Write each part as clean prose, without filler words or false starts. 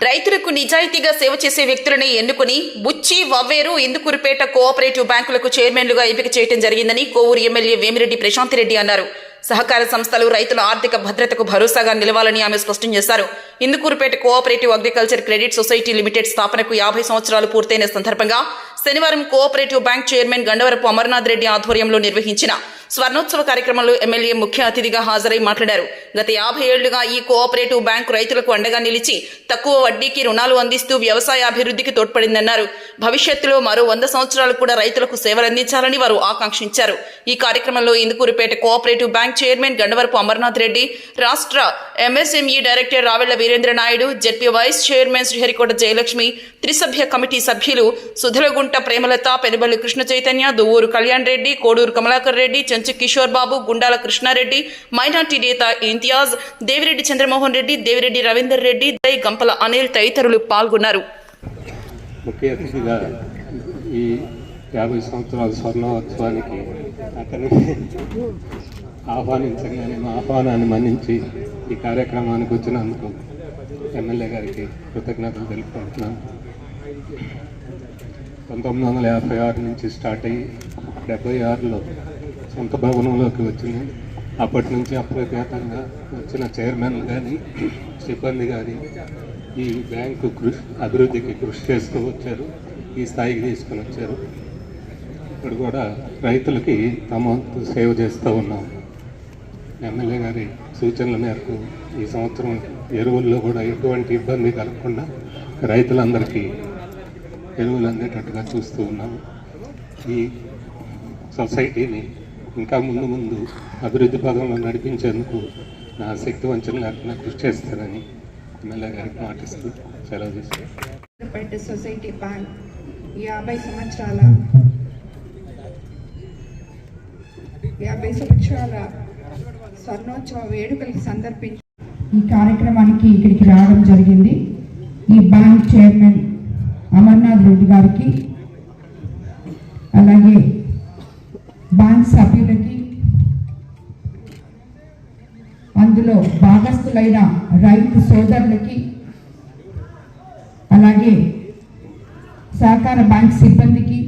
రైతులకు నిజాయితీగా సేవ చేసే వ్యక్తులని ఎన్నుకుని బుచ్చి, వవ్వేరు, ఇందుకూరుపేట కోఆపరేటివ్ బ్యాంకులకు చైర్మన్లుగా ఎంపిక చేయడం జరిగిందని కోవూరు ఎమ్మెల్యే వేమిరెడ్డి ప్రశాంతిరెడ్డి అన్నారు. సహకార సంస్థలు రైతుల ఆర్థిక భద్రతకు భరోసాగా నిలవాలని ఆమె స్పష్టం చేశారు. Indukurupeta cooperative agriculture credit society limited స్థాపనకు 50 సంవత్సరాలు పూర్తయిన సందర్భంగా శనివారం cooperative bank chairman Gandavarapu Amarnath Reddy ఆధ్వర్యంలో నిర్వహించిన స్వర్ణోత్సవ కార్యక్రమంలో ఎమ్మెల్యే ముఖ్య అతిథిగా హాజరై మాట్లాడారు. గత 50 ఏళ్లుగా ఈ కోఆపరేటివ్ బ్యాంకు రైతులకు అండగా నిలిచి తక్కువ వడ్డీకి రుణాలు అందిస్తూ వ్యవసాయ అభివృద్ధికి తోడ్పడిందన్నారు. భవిష్యత్తులో మరో 100 సంవత్సరాలు కూడా రైతులకు సేవలందించాలని వారు ఆకాంక్షించారు. ఈ కార్యక్రమంలో Indukurupeta cooperative bank chairman Gandavarapu Amarnath Reddy, రాష్ట్ర MSME director Ravella Veerendra Naidu, ZP vice chairman Sriharikota Jayalakshmi, త్రిసభ్య కమిటీ సభ్యులు సుధలగుంట ప్రేమలత, పెనుబల్లి కృష్ణ చైతన్య, దువ్వూరు కళ్యాణ్ రెడ్డి, కోడూరు కమలాకర్ రెడ్డి, చెంచు కిషోర్ బాబు, గుండాల కృష్ణారెడ్డి, మైనార్టీ నేత ఇంతియాజ్, దేవిరెడ్డి చంద్రమోహన్ రెడ్డి, దేవిరెడ్డి రవీందర్ రెడ్డి, గంపల అనిల్ తదితరులు పాల్గొన్నారు. ముఖ్య అతిథిగా ఈ 50 సంవత్సరాల స్వర్ణోత్సవానికి అతన్ని ఆహ్వానించగానే మా ఆహ్వానాన్ని మన్నించి ఈ కార్యక్రమానికి వచ్చినందుకు ఎమ్మెల్యే గారికి కృతజ్ఞతలు తెలుపుకుంటున్నాను. 1956 నుంచి స్టార్ట్ అయ్యి 76లో సొంత భవనంలోకి వచ్చింది. అప్పటి నుంచి అప్రఖ్యాతంగా వచ్చిన చైర్మన్ కానీ సిబ్బంది కానీ ఈ బ్యాంకు అభివృద్ధికి కృషి చేస్తూ వచ్చారు, ఈ స్థాయికి తీసుకుని వచ్చారు. ఇప్పుడు కూడా రైతులకి తమ వంతు సేవ చేస్తూ ఉన్నాం. ఎమ్మెల్యే గారి సూచనల మేరకు ఈ సంవత్సరం ఎరువుల్లో కూడా ఎటువంటి ఇబ్బంది కలగకుండా రైతులందరికీ ఎరువులు అందేటట్టుగా చూస్తూ ఉన్నాము. ఈ సొసైటీని ఇంకా ముందు అభివృద్ధి పదంలో నడిపించేందుకు నా శక్తి వంచన లేకుండా కృషి చేస్తానని ఎమ్మెల్యే గారికి మాటిస్తూ సెలవు తీసుకుంటాను. సొసైటీ బ్యాంక్ 50 సంవత్సరాల స్వర్ణోత్సవ వేడుకలకు సందర్భించి ఈ కార్యక్రమానికి ఇక్కడికి రావడం జరిగింది. ఈ బ్యాంక్ చైర్మన్ అమర్నాథ్ రెడ్డి గారికి, అలాగే బ్యాంక్ సభ్యులకి, అందులో భాగస్థులైన రైతు సోదరులకి, అలాగే సహకార బ్యాంక్ సిబ్బందికి,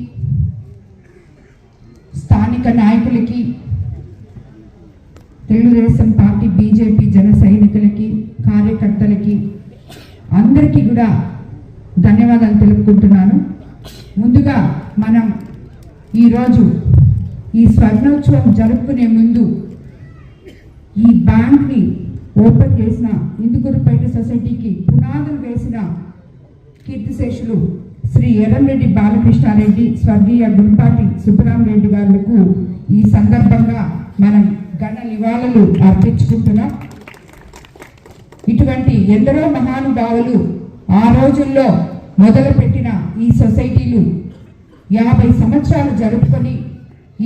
స్థానిక నాయకులకి, తెలుగుదేశం పార్టీ, బీజేపీ జన సైనికులకి, కార్యకర్తలకి అందరికీ కూడా ధన్యవాదాలు తెలుపుకుంటున్నాను. ముందుగా మనం ఈరోజు ఈ స్వర్ణోత్సవం జరుపుకునే ముందు ఈ బ్యాంక్ని ఓపెన్ చేసిన ఇందుకూరుపేట సొసైటీకి పునాదులు వేసిన కీర్తిశేషులు శ్రీ ఎర్రంరెడ్డి బాలకృష్ణారెడ్డి, స్వర్గీయ గుంపాటి సుబ్బరామరెడ్డి గారులకు ఈ సందర్భంగా మనం ఘన నివాళులు అర్పించుకుంటున్నాం. ఇటువంటి ఎందరో మహానుభావులు ఆ రోజుల్లో మొదలుపెట్టిన ఈ సొసైటీలు 50 సంవత్సరాలు జరుపుకొని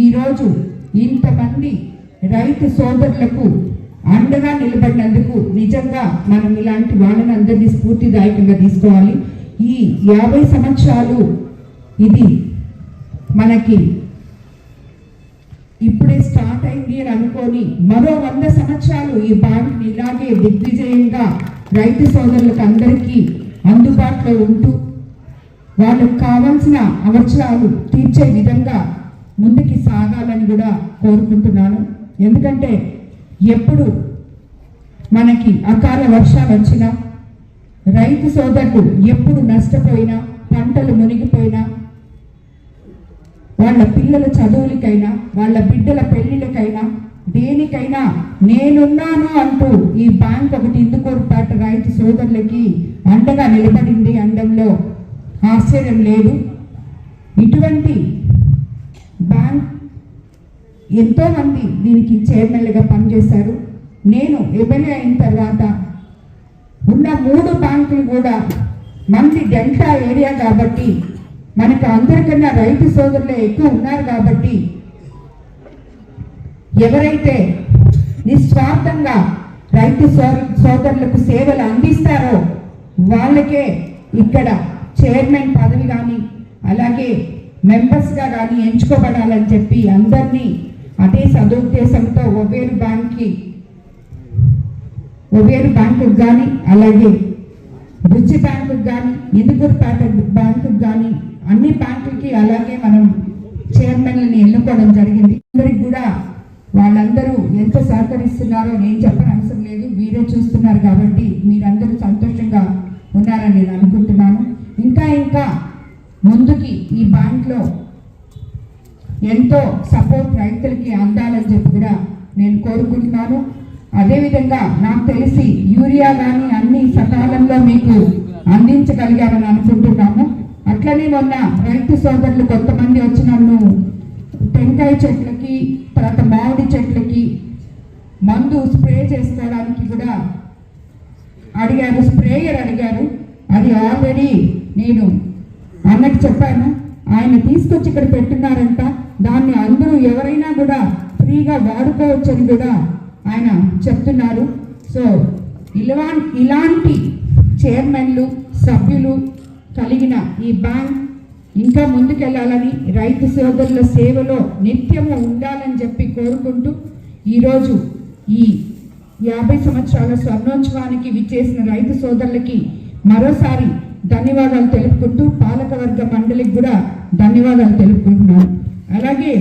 ఈరోజు ఇంతమంది రైతు సోదరులకు అండగా నిలబడినందుకు నిజంగా మనం ఇలాంటి వాళ్ళని అందరినీ స్ఫూర్తిదాయకంగా తీసుకోవాలి. ఈ 50 సంవత్సరాలు ఇది మనకి ఇప్పుడే స్టార్ట్ అయింది అని అనుకొని మరో 100 సంవత్సరాలు ఈ బ్యాంక్ని ఇలాగే దిగ్విజయంగా రైతు సోదరులకు అందరికీ అందుబాటులో ఉంటూ వాళ్ళకు కావాల్సిన అవసరాలు తీర్చే విధంగా ముందుకి సాగాలని కూడా కోరుకుంటున్నాను. ఎందుకంటే ఎప్పుడు మనకి అకాల వర్షాలు వచ్చినా, రైతు సోదరులు ఎప్పుడు నష్టపోయినా, పంటలు మునిగిపోయినా, వాళ్ళ పిల్లల చదువులకైనా, వాళ్ళ బిడ్డల పెళ్లిళ్ళకైనా, దేనికైనా నేనున్నాను అంటూ ఈ బ్యాంక్ ఒకటి ఇందుకూరుపేట రైతు సోదరులకి అండగా నిలబడింది అనడంలో ఆశ్చర్యం లేదు. ఇటువంటి బ్యాంక్ ఎంతోమంది దీనికి చైర్మన్లుగా పనిచేశారు. నేను ఎమ్మెల్యే అయిన తర్వాత ఉన్న 3 బ్యాంకులు కూడా మంది డెల్టా ఏరియా కాబట్టి మనకు అందరికన్నా రైతు సోదరులే ఎక్కువ ఉన్నారు కాబట్టి ఎవరైతే నిస్వార్థంగా రైతు సోదరులకు సేవలు అందిస్తారో వాళ్ళకే ఇక్కడ చైర్మన్ పదవి కానీ అలాగే మెంబర్స్గా కానీ ఎంచుకోబడాలని చెప్పి అందరినీ అదే సదుద్దేశంతో ఒవేరు బ్యాంకు కానీ అలాగే రుచి బ్యాంకుకి కానీ ఇందుకూరుపేట బ్యాంకుకి కానీ అన్ని బ్యాంకులకి అలాగే మనం చైర్మన్లని ఎన్నుకోవడం జరిగింది. అందరికి కూడా వాళ్ళందరూ ఎంత సహకరిస్తున్నారో నేను చెప్పని అవసరం లేదు, మీరే చూస్తున్నారు కాబట్టి మీరందరూ సంతోషంగా ఉన్నారని నేను అనుకుంటున్నాను. ఇంకా ముందుకి ఈ బ్యాంక్లో ఎంతో సపోర్ట్ రైతులకి అందాలని చెప్పి కూడా నేను కోరుకుంటున్నాను. అదేవిధంగా నాకు తెలిసి యూరియా కానీ అన్ని సకాలంలో మీకు అందించగలిగామని అనుకుంటున్నాము. అట్లనే మొన్న రైతు సోదరులు కొంతమంది వచ్చి నన్ను టెంకాయ చెట్లకి తర్వాత మామిడి చెట్లకి మందు స్ప్రే చేసుకోవడానికి కూడా అడిగారు, స్ప్రేయర్ అడిగారు. అది ఆల్రెడీ నేను అన్నకి చెప్పాను, ఆయన తీసుకొచ్చి ఇక్కడ పెట్టున్నారంట, దాన్ని అందరూ ఎవరైనా కూడా ఫ్రీగా వాడుకోవచ్చని కూడా ఆయన చెప్తున్నారు. సో ఇలాంటి చైర్మన్లు సభ్యులు కలిగిన ఈ బ్యాంక్ ఇంకా ముందుకెళ్లాలని, రైతు సోదరుల సేవలో నిత్యము ఉండాలని చెప్పి కోరుకుంటూ ఈరోజు ఈ 50 సంవత్సరాల స్వర్ణోత్సవానికి విచ్చేసిన రైతు సోదరులకి మరోసారి ధన్యవాదాలు తెలుపుకుంటూ పాలకవర్గ మండలికి కూడా ధన్యవాదాలు తెలుపుకుంటున్నాను. అలాగే